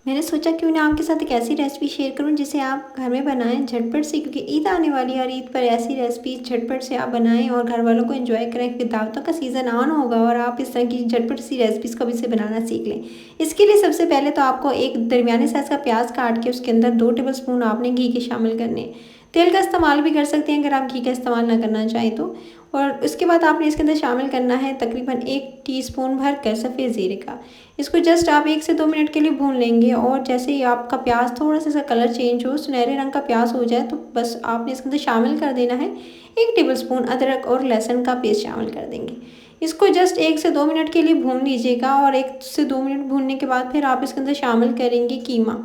मैंने सोचा क्यों ना आपके साथ एक ऐसी रेसिपी शेयर करूं जिसे आप घर में बनाएं झटपट से, क्योंकि ईद आने वाली है और ईद पर ऐसी रेसिपी झटपट से आप बनाएं और घर वालों को एंजॉय करें, क्योंकि दावतों का सीज़न ऑन होगा और आप इस तरह की झटपट सी रेसिपीज़ कभी से बनाना सीख लें। इसके लिए सबसे पहले तो आपको एक दरमियाने साइज़ का प्याज काट के उसके अंदर 2 टेबल स्पून आपने घी के शामिल करने। तेल का इस्तेमाल भी कर सकते हैं अगर आप घी का इस्तेमाल ना करना चाहें तो। और उसके बाद आपने इसके अंदर शामिल करना है तकरीबन 1 टीस्पून भर कर सफ़ेद ज़ीरे का। इसको जस्ट आप 1 से 2 मिनट के लिए भून लेंगे और जैसे ही आपका प्याज थोड़ा सा कलर चेंज हो, सुनहरे रंग का प्याज हो जाए, तो बस आपने इसके अंदर शामिल कर देना है 1 टेबल स्पून अदरक और लहसुन का पेस्ट शामिल कर देंगे। इसको जस्ट 1 से 2 मिनट के लिए भून लीजिएगा और 1 से 2 मिनट भूनने के बाद फिर आप इसके अंदर शामिल करेंगे कीमा।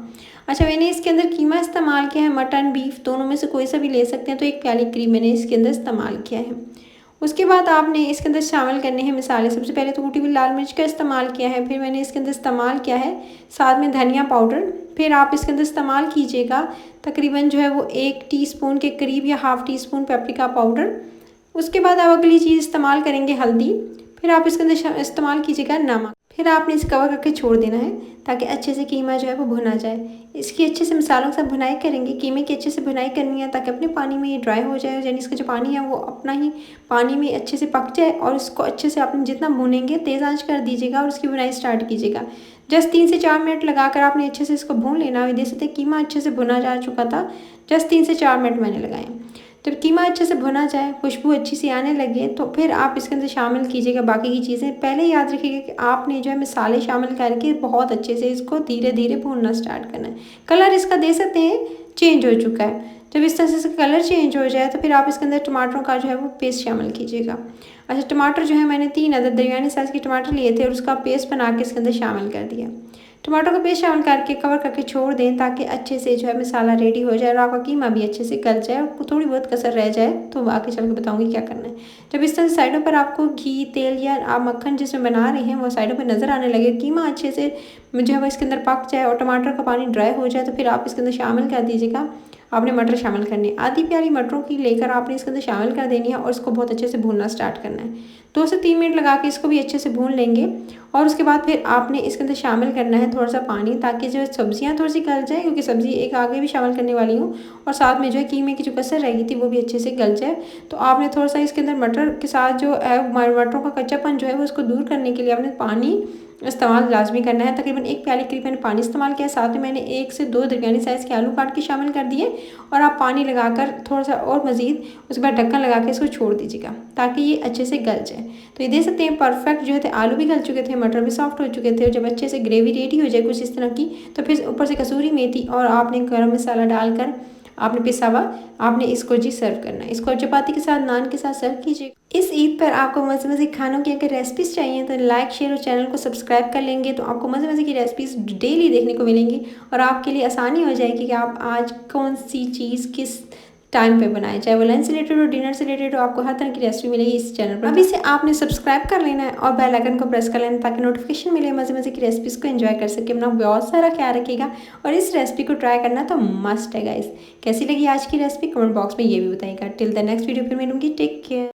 अच्छा, मैंने इसके अंदर कीमा इस्तेमाल किया है, मटन बीफ दोनों में से कोई सा भी ले सकते हैं, तो 1 प्याली करीब मैंने इसके अंदर इस्तेमाल किया है। उसके बाद आपने इसके अंदर शामिल करने हैं मसाले। सबसे पहले तो कुटी हुई लाल मिर्च का इस्तेमाल किया है, फिर मैंने इसके अंदर इस्तेमाल किया है साथ में धनिया पाउडर। फिर आप इसके अंदर इस्तेमाल कीजिएगा तकरीबन जो है वो 1 टीस्पून के करीब या half tea spoon paprika powder. उसके बाद आप अगली चीज़ इस्तेमाल करेंगे हल्दी। फिर आप इसके अंदर इस्तेमाल कीजिएगा नमक। फिर आपने इसे कवर करके छोड़ देना है ताकि अच्छे से कीमा जो है वो भुना जाए। इसकी अच्छे से मसालों के साथ भुनाई करेंगे, कीमे की अच्छे से भुनाई करनी है ताकि अपने पानी में ये ड्राई हो जाए, यानी इसका जो पानी है वो अपना ही पानी में अच्छे से पक जाए। और इसको अच्छे से आपने जितना भूनेंगे तेज़ आंच कर दीजिएगा और उसकी भुनाई स्टार्ट कीजिएगा। जस्ट 3 से 4 मिनट लगाकर आपने अच्छे से इसको भून लेना। देख सकते कीमा अच्छे से भुना जा चुका था, जस्ट 3 से 4 मिनट मैंने लगाए। जब कीमा अच्छे से भुना जाए, खुशबू अच्छी सी आने लगे, तो फिर आप इसके अंदर शामिल कीजिएगा बाकी की चीज़ें। पहले याद रखिएगा कि आपने जो है मसाले शामिल करके बहुत अच्छे से इसको धीरे धीरे भूनना स्टार्ट करना है। कलर इसका दे सकते हैं चेंज हो चुका है। जब इस तरह से इसका कलर चेंज हो जाए तो फिर आप इसके अंदर टमाटरों का जो है वो पेस्ट शामिल कीजिएगा। अच्छा, टमाटर जो है मैंने 3 अदद दरमियाने साइज़ के टमाटर लिए थे और उसका पेस्ट बना के इसके अंदर शामिल कर दिया। टमाटो का पेस्ट शामिल करके कवर करके छोड़ दें ताकि अच्छे से जो है मसाला रेडी हो जाए और आपका कीमा भी अच्छे से गल जाए और थोड़ी बहुत कसर रह जाए तो आगे चल के बताऊंगी क्या करना है। जब इस तरह से साइडों पर आपको घी तेल या आप मक्खन जिसमें बना रहे हैं वो साइडों पर नज़र आने लगे, कीमा अच्छे से जो है वो इसके अंदर पक जाए और टमाटर का पानी ड्राई हो जाए, तो फिर आप इसके अंदर शामिल कर दीजिएगा। आपने मटर शामिल करने, आधी प्याली मटरों की लेकर आपने इसके अंदर शामिल कर देनी है और इसको बहुत अच्छे से भूनना स्टार्ट करना है। 2 से 3 मिनट लगा के इसको भी अच्छे से भून लेंगे और उसके बाद फिर आपने इसके अंदर शामिल करना है थोड़ा सा पानी, ताकि जो सब्जियां थोड़ी सी गल जाए, क्योंकि सब्ज़ी एक आगे भी शामिल करने वाली हूँ और साथ में जो है कीमे की जो कसर रह गई थी वो भी अच्छे से गल जाए। तो आपने थोड़ा सा इसके अंदर मटर के साथ जो मटरों का कच्चापन जो है वो उसको दूर करने के लिए आपने पानी इस्तेमाल लाजमी करना है। तकरीबन 1 प्याली करीब मैंने पानी इस्तेमाल किया, साथ में मैंने 1 से 2 दरमियानी साइज़ के आलू काट के शामिल कर दिए और आप पानी लगाकर थोड़ा सा और मज़ीद उसके बाद ढक्कन लगा के इसको छोड़ दीजिएगा ताकि ये अच्छे से गल जाए। तो ये देख सकते हैं परफेक्ट जो थे आलू भी गल चुके थे, मटर भी सॉफ्ट हो चुके थे और जब अच्छे से ग्रेवी रेडी हो जाए कुछ इस तरह की, तो फिर ऊपर से कसूरी मेथी और आपने गरम मसाला डालकर आपने पिसा हुआ आपने इसको जी सर्व करना है। इसको चपाती के साथ नान के साथ सर्व कीजिए। इस ईद पर आपको मज़े मज़े खानों की अगर रेसिपीज़ चाहिए तो लाइक शेयर और चैनल को सब्सक्राइब कर लेंगे तो आपको मज़े मज़े की रेसिपीज़ डेली देखने को मिलेंगी और आपके लिए आसानी हो जाएगी कि आप आज कौन सी चीज़ किस टाइम पे बनाए, चाहे वो लंच से रिलेटेड हो डिनर से रिलेटेड हो, आपको हर तरह की रेसिपी मिलेगी इस चैनल पर। अभी से आपने सब्सक्राइब कर लेना है और बेल आइकन को प्रेस कर लेना ताकि नोटिफिकेशन मिले, मज़े मज़े की रेसिपीज़ को एंजॉय कर सके। अपना बहुत सारा ख्याल रखिएगा और इस रेसिपी को ट्राई करना तो मस्ट है गाइस। कैसी लगी आज की रेसिपी कमेंट बॉक्स में ये भी बताइएगा। टिल द नेक्स्ट वीडियो फिर मिलूंगी, टेक केयर।